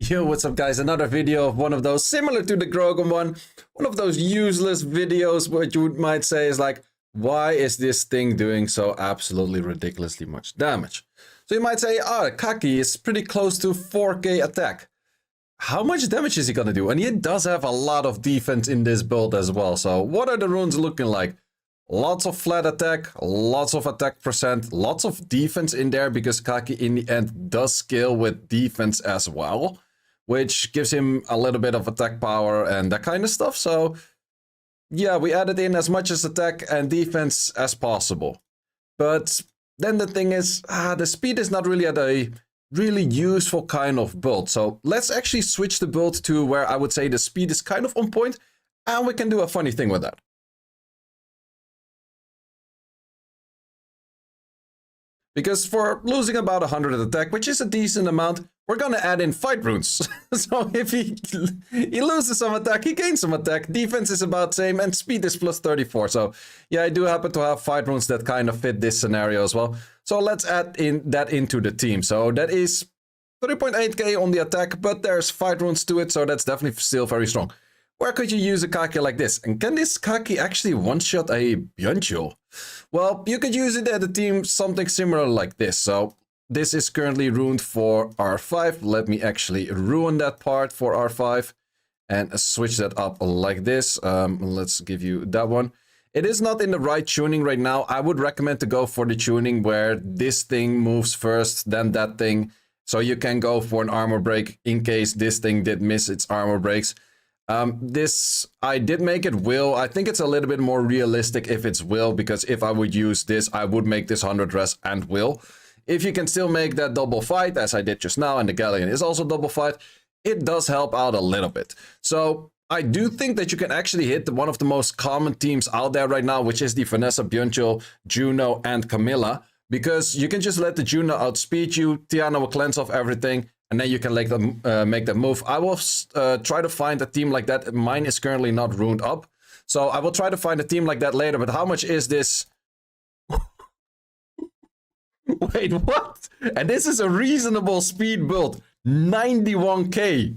Yo, what's up guys? Another video of one of those similar to the Grogan one. One of those useless videos what you might say is like, why is this thing doing so absolutely ridiculously much damage? So you might say, Kaki is pretty close to 4k attack. How much damage is he gonna do? And he does have a lot of defense in this build as well. So what are the runes looking like? Lots of flat attack, lots of attack percent, lots of defense in there because Kaki in the end does scale with defense as well, which gives him a little bit of attack power and that kind of stuff. So yeah, we added in as much as attack and defense as possible. But then the thing is, the speed is not really at a really useful kind of build. So let's actually switch the build to where I would say the speed is kind of on point and we can do a funny thing with that. Because for losing about 100 attack, which is a decent amount, we're gonna add in fight runes. So if he loses some attack, he gains some attack, defense is about same, and speed is plus 34. So yeah, I do happen to have fight runes that kind of fit this scenario as well. So let's add in that into the team. So that is 3.8k on the attack, but there's fight runes to it, so that's definitely still very strong. Where could you use a Kaki like this? And can this Kaki actually one-shot a Byuncho? Well, you could use it at a team something similar like this. So this is currently ruined for R5. Let me actually ruin that part for R5 and switch that up like this. Let's give you that one. It is not in the right tuning right now. I would recommend to go for the tuning where this thing moves first, then that thing. So you can go for an armor break in case this thing did miss its armor breaks. I did make it will. I think it's a little bit more realistic if it's will, because if I would use this, I would make this 100 res and will. If you can still make that double fight, as I did just now, and the Galleon is also double fight, it does help out a little bit. So I do think that you can actually hit one of the most common teams out there right now, which is the Vanessa, Byuncho, Juno, and Camilla, because you can just let the Juno outspeed you, Tiana will cleanse off everything, and then you can make that move. I will try to find a team like that. Mine is currently not ruined up. So I will try to find a team like that later. But how much is this? Wait, what? And this is a reasonable speed build. 91k.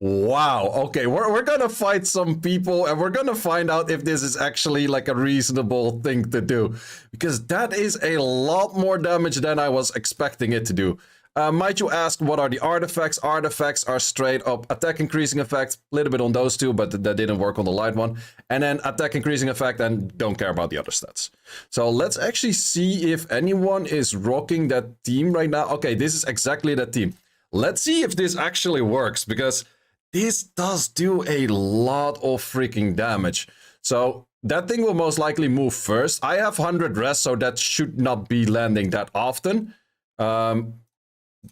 Wow. Okay, we're gonna fight some people and we're gonna find out if this is actually like a reasonable thing to do. Because that is a lot more damage than I was expecting it to do. Might you ask, what are the artifacts? Artifacts are straight up attack increasing effect, a little bit on those two, but that didn't work on the light one. And then attack increasing effect, and don't care about the other stats. So let's actually see if anyone is rocking that team right now. Okay, this is exactly that team. Let's see if this actually works, because this does do a lot of freaking damage. So that thing will most likely move first. I have 100 res, so that should not be landing that often.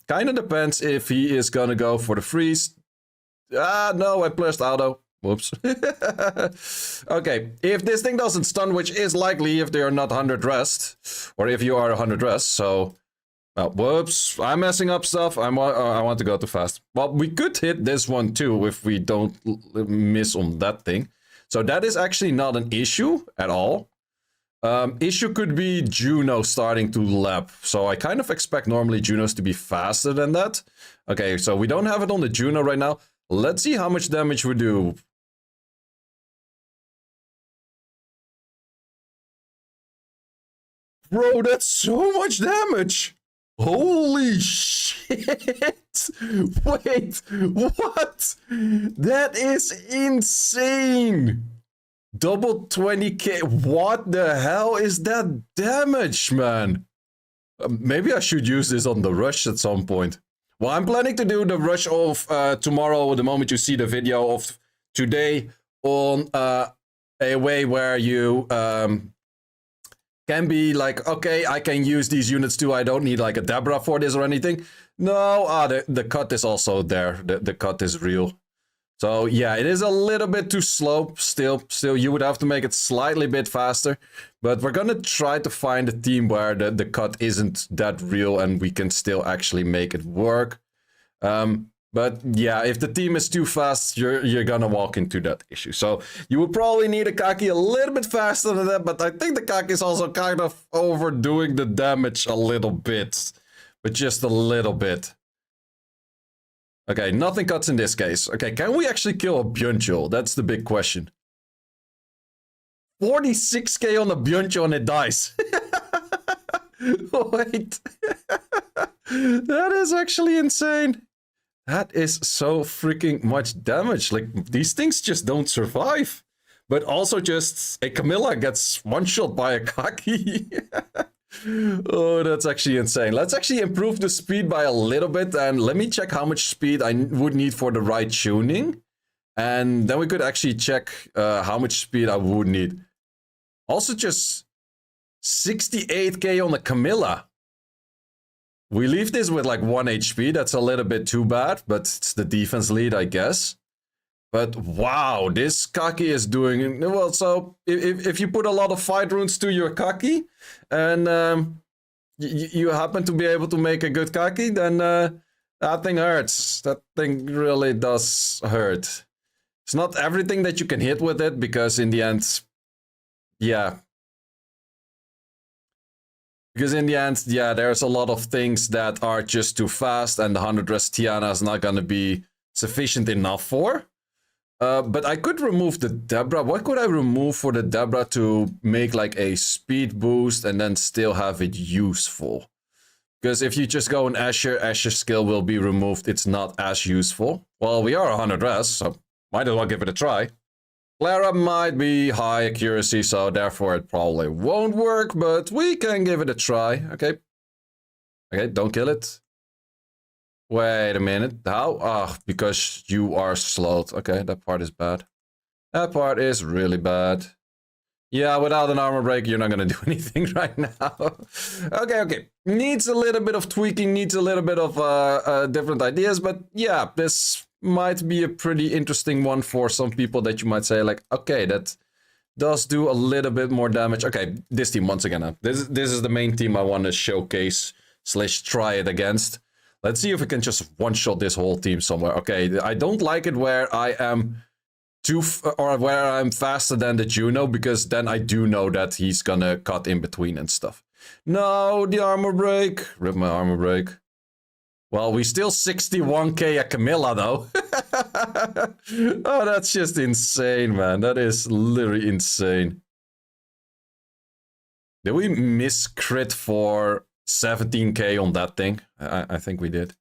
Kind of depends if he is gonna go for the freeze. No, I pressed auto. Whoops. Okay, if this thing doesn't stun, which is likely if they are not 100 rest, or if you are 100 rest, so... whoops, I'm messing up stuff. I want to go too fast. Well, we could hit this one too if we don't miss on that thing. So that is actually not an issue at all. Issue could be Juno starting to lap. So I kind of expect normally Junos to be faster than that. Okay, so we don't have it on the Juno right now. Let's see how much damage we do. Bro, that's so much damage! Holy shit! Wait, what? That is insane! Double 20k. What the hell is that damage, man? Maybe I should use this on the rush at some point. Well, I'm planning to do the rush of tomorrow, the moment you see the video of today, on a way where you can be like, okay, I can use these units too. I don't need like a Debra for this or anything. No, the cut is also there. The cut is real. So yeah, it is a little bit too slow. Still, you would have to make it slightly bit faster. But we're gonna try to find a team where the cut isn't that real and we can still actually make it work. But yeah, if the team is too fast, you're gonna walk into that issue. So you would probably need a Kaki a little bit faster than that. But I think the Kaki is also kind of overdoing the damage a little bit. But just a little bit. Okay, nothing cuts in this case. Okay, can we actually kill a Byuncho? That's the big question. 46k on a Byuncho and it dies. Wait. That is actually insane. That is so freaking much damage. Like, these things just don't survive. But also just a Camilla gets one-shot by a Kaki. Oh, that's actually insane. Let's actually improve the speed by a little bit. And let me check how much speed I would need for the right tuning. And then we could actually check how much speed I would need. Also just 68k on the Camilla. We leave this with like 1 HP. That's a little bit too bad, but it's the defense lead, I guess. But wow, this Kaki is doing well. So if you put a lot of fight runes to your Kaki, and you happen to be able to make a good Kaki, then that thing hurts. That thing really does hurt. It's not everything that you can hit with it, because in the end, yeah. Because in the end, yeah, there's a lot of things that are just too fast, and the 100 Rest Tiana is not going to be sufficient enough for. But I could remove the Debra. What could I remove for the Debra to make like a speed boost and then still have it useful? Because if you just go on Asher's skill will be removed. It's not as useful. Well, we are 100 Rest, so might as well give it a try. Clara might be high accuracy, so therefore it probably won't work, but we can give it a try. Okay. Okay, don't kill it. Wait a minute. How? Ah, because you are slowed. Okay, that part is bad. That part is really bad. Yeah, without an armor break, you're not gonna do anything right now. Okay. Needs a little bit of tweaking, needs a little bit of different ideas, but yeah, this might be a pretty interesting one for some people that you might say like, okay, that does do a little bit more damage. Okay, this team once again. This is the main team I want to showcase / try it against. Let's see if we can just one-shot this whole team somewhere. Okay, I don't like it where I am where I'm faster than the Juno, because then I do know that he's gonna cut in between and stuff. No, the armor break. Rip my armor break. Well, we still 61k at Camilla, though. Oh, that's just insane, man. That is literally insane. Did we miss crit for 17k on that thing? I think we did.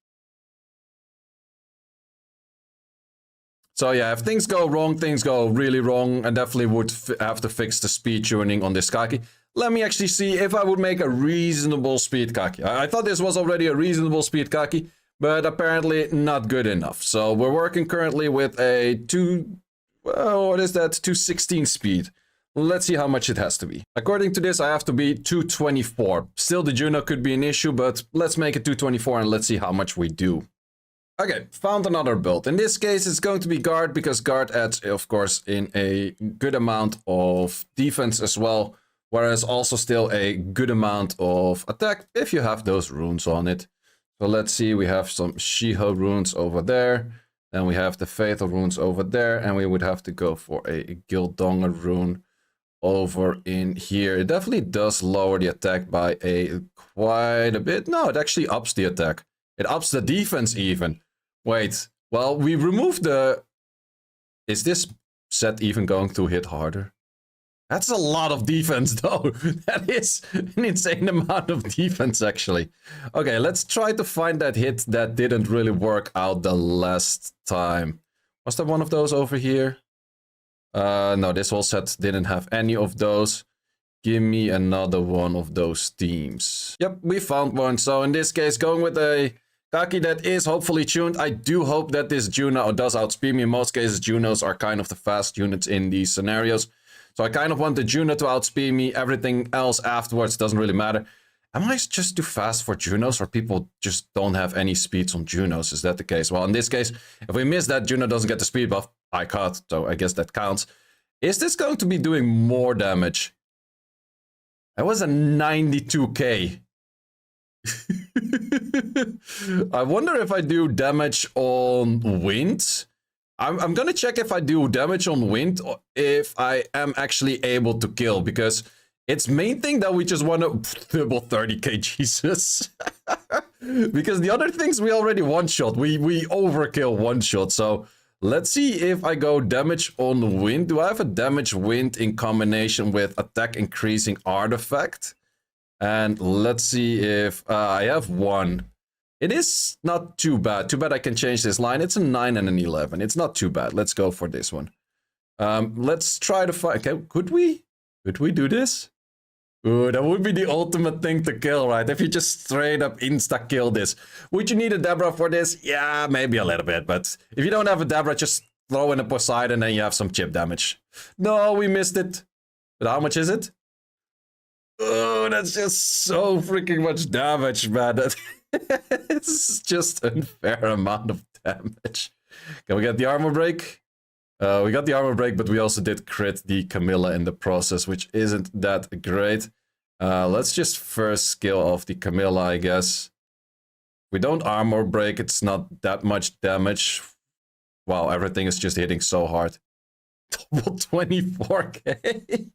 So yeah, if things go wrong, things go really wrong, I definitely would have to fix the speed tuning on this Kaki. Let me actually see if I would make a reasonable speed Kaki. I thought this was already a reasonable speed Kaki, but apparently not good enough. So we're working currently with a 216 speed. Let's see how much it has to be. According to this, I have to be 224. Still, the Juno could be an issue, but let's make it 224 and let's see how much we do. Okay, found another build. In this case, it's going to be guard, because guard adds, of course, in a good amount of defense as well. Whereas also still a good amount of attack if you have those runes on it. So let's see, we have some Shiho runes over there. Then we have the Fatal runes over there. And we would have to go for a Gildonga rune over in here. It definitely does lower the attack by quite a bit. No, it actually ups the attack. It ups the defense even. Wait, well, we removed the... Is this set even going to hit harder? That's a lot of defense, though. That is an insane amount of defense, actually. Okay, let's try to find that hit that didn't really work out the last time. Was there one of those over here? No, this whole set didn't have any of those. Give me another one of those teams. Yep, we found one. So in this case, going with a Kaki that is hopefully tuned. I do hope that this Juno does outspeed me. In most cases, Junos are kind of the fast units in these scenarios. So I kind of want the Juno to outspeed me. Everything else afterwards doesn't really matter. Am I just too fast for Junos, or people just don't have any speeds on Junos? Is that the case? Well, in this case, if we miss that, Juno doesn't get the speed buff. I cut, so I guess that counts. Is this going to be doing more damage? That was a 92k. I wonder if I do damage on wind. I'm gonna check if I do damage on wind, or if I am actually able to kill, because it's main thing that we just want to double 30k, Jesus. Because the other things we already one-shot. We overkill one-shot. So let's see if I go damage on wind. Do I have a damage wind in combination with attack increasing artifact? And let's see if I have one. It is not too bad. Too bad I can change this line. It's a 9 and an 11. It's not too bad. Let's go for this one. Let's try to find... Okay, could we do this? Ooh, that would be the ultimate thing to kill, right? If you just straight up insta-kill this. Would you need a Deborah for this? Yeah, maybe a little bit. But if you don't have a Deborah, just throw in a Poseidon and you have some chip damage. No, we missed it. But how much is it? Oh, that's just so freaking much damage, man. It's just an unfair amount of damage. Can we get the armor break? We got the armor break, but we also did crit the Camilla in the process, which isn't that great. Let's just first skill off the Camilla, I guess. We don't armor break, it's not that much damage. Wow, everything is just hitting so hard. Double 24k.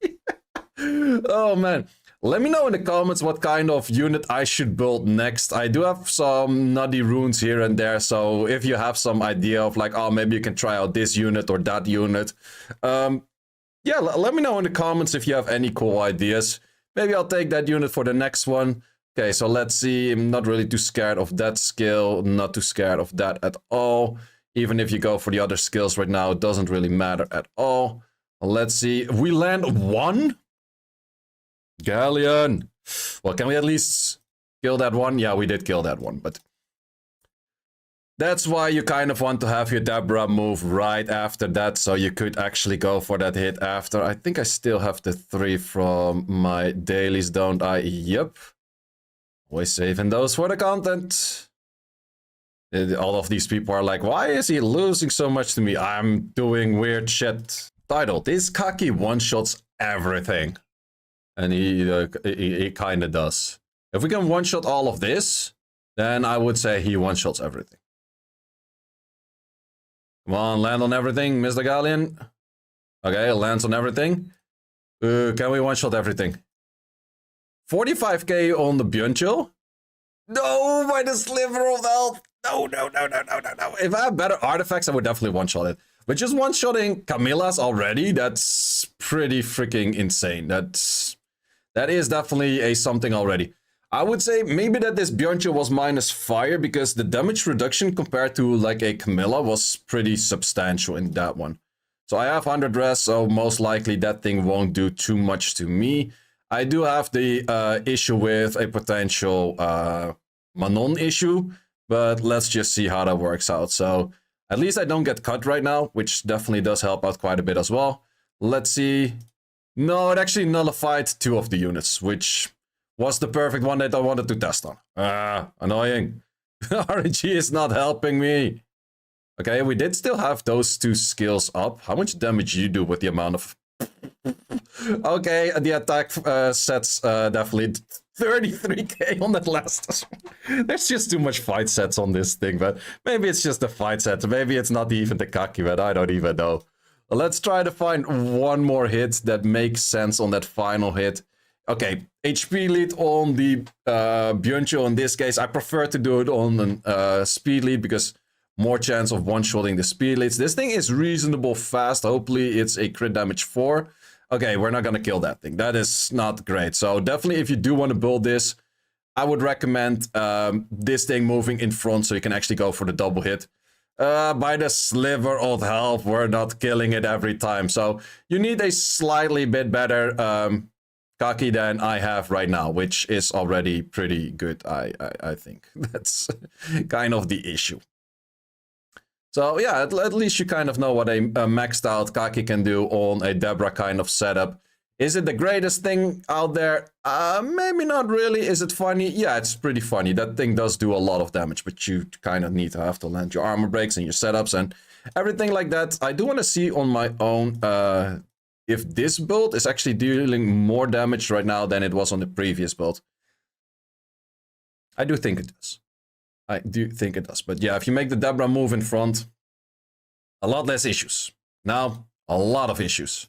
Oh man. Let me know in the comments what kind of unit I should build next. I do have some nutty runes here and there, so if you have some idea of like, oh, maybe you can try out this unit or that unit. Yeah, let me know in the comments if you have any cool ideas. Maybe I'll take that unit for the next one. Okay, so let's see. I'm not really too scared of that skill, not too scared of that at all. Even if you go for the other skills right now, it doesn't really matter at all. Let's see. We land 1? Galleon. Well, can we at least kill that one? Yeah, we did kill that one, but that's why you kind of want to have your Deborah move right after that, so you could actually go for that hit after. I think I still have the 3 from my dailies, don't I? Yep. Always saving those for the content. All of these people are like, why is he losing so much to me? I'm doing weird shit. Title, this Kaki one-shots everything. And he kind of does. If we can one-shot all of this, then I would say he one-shots everything. Come on, land on everything, Mr. Galleon. Okay, lands on everything. Can we one-shot everything? 45k on the Byuncho? No, by the sliver of health. No. If I have better artifacts, I would definitely one-shot it. But just one-shotting Camillas already, that's pretty freaking insane. That is definitely a something already. I would say maybe that this Björncho was minus fire because the damage reduction compared to like a Camilla was pretty substantial in that one. So I have 100 res, so most likely that thing won't do too much to me. I do have the issue with a potential Manon issue, but let's just see how that works out. So at least I don't get cut right now, which definitely does help out quite a bit as well. Let's see. No, it actually nullified 2 of the units, which was the perfect one that I wanted to test on. Annoying. RNG is not helping me. Okay, we did still have those 2 skills up. How much damage you do with the amount of... Okay, the attack sets definitely 33k on that last. There's just too much fight sets on this thing, but maybe it's just the fight set. Maybe it's not even the Kaki, but I don't even know. Let's try to find one more hit that makes sense on that final hit. Okay, HP lead on the Björncho in this case. I prefer to do it on speed lead because more chance of one-shotting the speed leads. This thing is reasonable fast. Hopefully it's a crit damage 4. Okay, we're not gonna kill that thing. That is not great. So definitely if you do want to build this, I would recommend this thing moving in front so you can actually go for the double hit. By the sliver of health, we're not killing it every time. So you need a slightly bit better Kaki than I have right now, which is already pretty good, I think. That's kind of the issue. So yeah, at least you kind of know what a maxed out Kaki can do on a Deborah kind of setup. Is it the greatest thing out there? Maybe not really. Is it funny? Yeah, it's pretty funny. That thing does do a lot of damage, but you kind of need to have to land your armor breaks and your setups and everything like that. I do want to see on my own if this build is actually dealing more damage right now than it was on the previous build. I do think it does. I do think it does. But yeah, if you make the Deborah move in front, a lot less issues. Now, a lot of issues.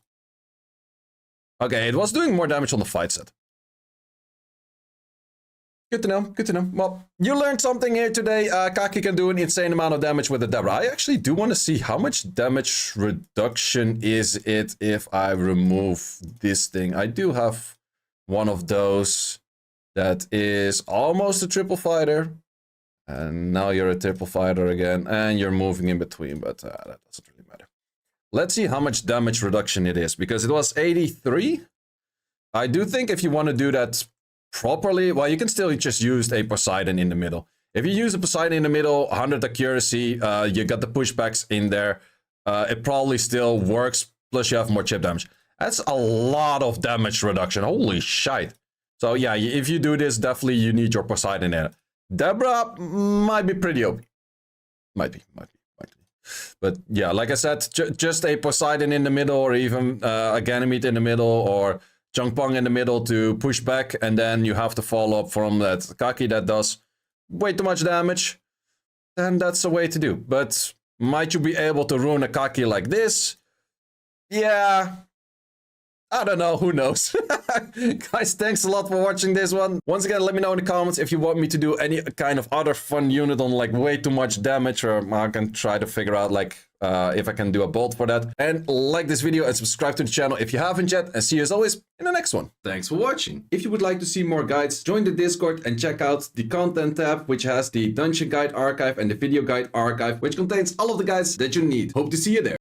Okay, it was doing more damage on the fight set. Good to know. Good to know. Well, you learned something here today. Kaki can do an insane amount of damage with the Debra. I actually do want to see how much damage reduction is it if I remove this thing. I do have one of those that is almost a triple fighter. And now you're a triple fighter again. And you're moving in between, but that doesn't really matter. Let's see how much damage reduction it is, because it was 83. I do think if you want to do that properly, well, you can still just use a Poseidon in the middle. If you use a Poseidon in the middle, 100 accuracy, you got the pushbacks in there. It probably still works, plus you have more chip damage. That's a lot of damage reduction. Holy shit. So yeah, if you do this, definitely you need your Poseidon in it. Debra might be pretty OP. Might be. But yeah, like I said, just a Poseidon in the middle, or even a Ganymede in the middle, or Changpong in the middle to push back, and then you have to follow up from that Kaki that does way too much damage, then that's the way to do. But might you be able to ruin a Kaki like this? Yeah, I don't know, who knows. Guys, thanks a lot for watching this one. Once again, let me know in the comments if you want me to do any kind of other fun unit on like way too much damage, or I can try to figure out like if I can do a bolt for that. And like this video and subscribe to the channel if you haven't yet, and see you as always in the next one. Thanks for watching. If you would like to see more guides, join the Discord and check out the content tab, which has the dungeon guide archive and the video guide archive, which contains all of the guides that you need. Hope to see you there.